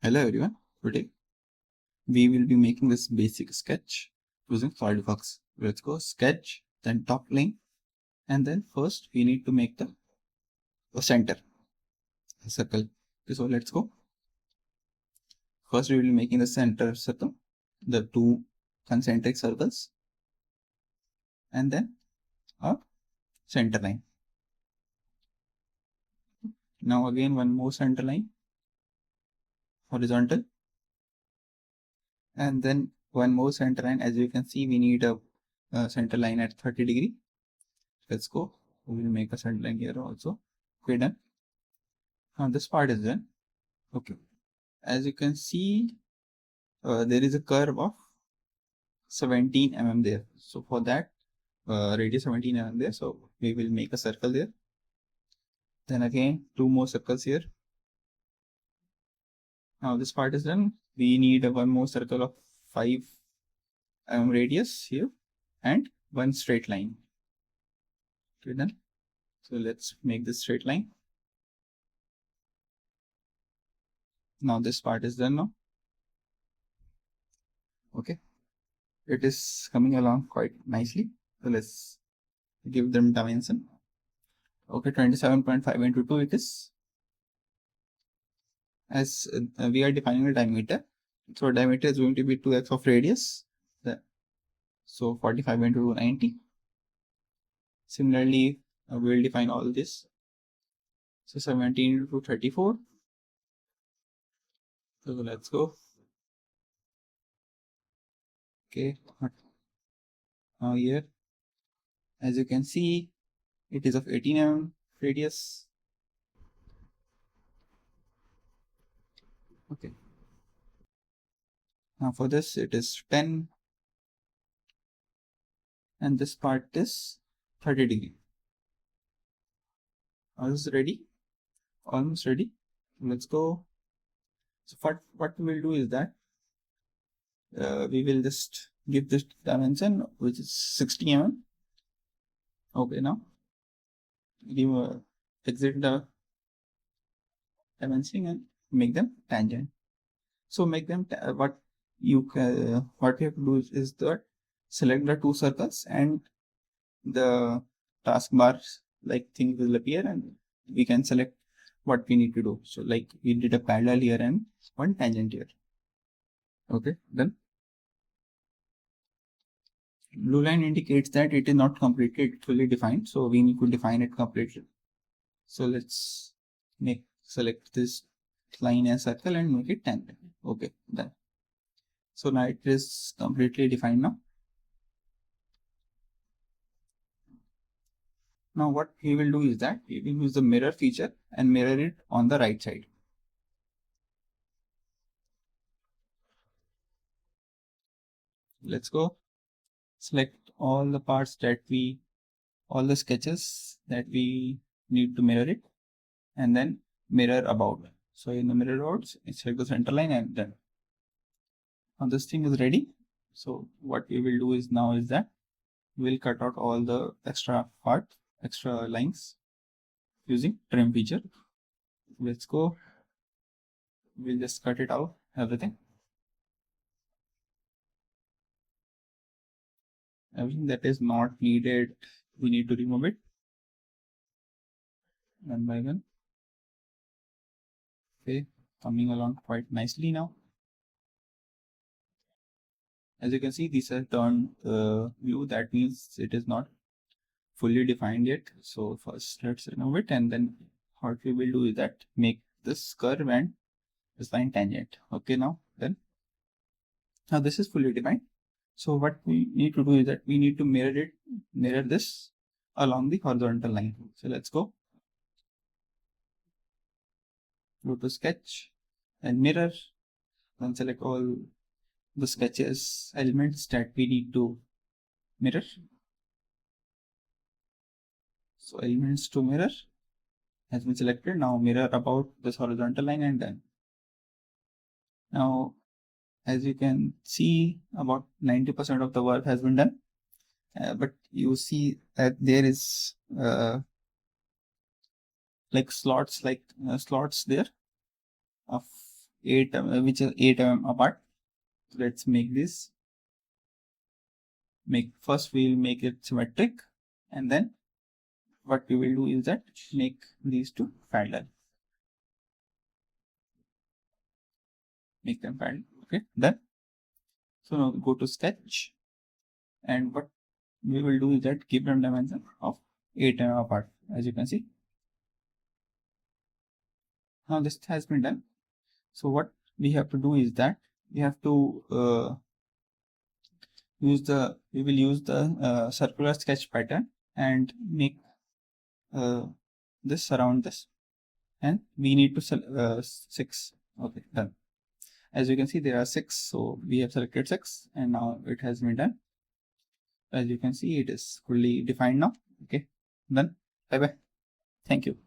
Hello everyone, today we will be making this basic sketch using SOLIDWORKS. Let's go sketch, then top plane, and then first we need to make the center, a circle. Okay, so let's go. First we will be making the center circle, the two concentric circles, and then a center line. Now again one more center line, horizontal, and then one more center line. As you can see, we need a center line at 30 degree. Let's go. We will make a center line here also. Okay, done. Now this part is done. Okay, as you can see, there is a curve of 17 mm there. So for that, radius 17 mm there. So we will make a circle there. Then again, two more circles here. Now this part is done. We need one more circle of 5 mm radius here and one straight line. Okay, done. So let's make this straight line. Now this part is done now. Okay, it is coming along quite nicely. So let's give them dimension. Okay, 27.5 into 2 it is. As we are defining the diameter, so diameter is going to be 2x of radius. So 45 into 2, 90. Similarly, we will define all this. So 17 into 34. So let's go. Okay, now here, as you can see, it is of 18 mm radius. Okay, now for this it is 10, and this part is 30 degree. All is ready, almost ready. Let's go. So what we will do is that we will just give this dimension, which is 60 mm. Okay, now give exit the dimensioning and make them tangent. So make them what we have to do is that select the two circles and the taskbar like thing will appear, and we can select what we need to do. So like we did a parallel here and one tangent here. Okay, done. Blue line indicates that it is not completely fully defined, so we need to define it completely. So let's select this line and circle and make it tangent. Okay, done. So now it is completely defined now. Now what we will do is that we will use the mirror feature and mirror it on the right side. Let's go. Select all the parts that all the sketches that we need to mirror it, and then mirror about. So in the mirror rods, select the center line and done. Now this thing is ready. So what we will do is now is that we will cut out all the extra lines using trim feature. Let's go. We'll just cut it out, everything that is not needed, we need to remove it one by one. Okay, coming along quite nicely now. As you can see, these are turned view. That means it is not fully defined yet. So first let's remove it, and then what we will do is that make this curve and this line tangent. Okay, now this is fully defined. So what we need to do is that we need to mirror this along the horizontal line. So let's go to sketch and mirror, then select all the sketches elements that we need to mirror. So elements to mirror has been selected. Now mirror about this horizontal line and done. Now as you can see, about 90% of the work has been done, but you see that there is like slots there of 8 which is 8 mm apart. Let's make this. First we'll make it symmetric, and then what we will do is that make these two parallel. Make them parallel. Okay, done. So now go to sketch, and what we will do is that give them dimension of 8 mm apart, as you can see. Now this has been done. So what we have to do is that we have to we will use the circular sketch pattern and make this around this, and we need to 6. Okay, done. As you can see, there are 6, so we have selected 6, and now it has been done. As you can see, it is fully defined now. Okay, done. Bye bye. Thank you.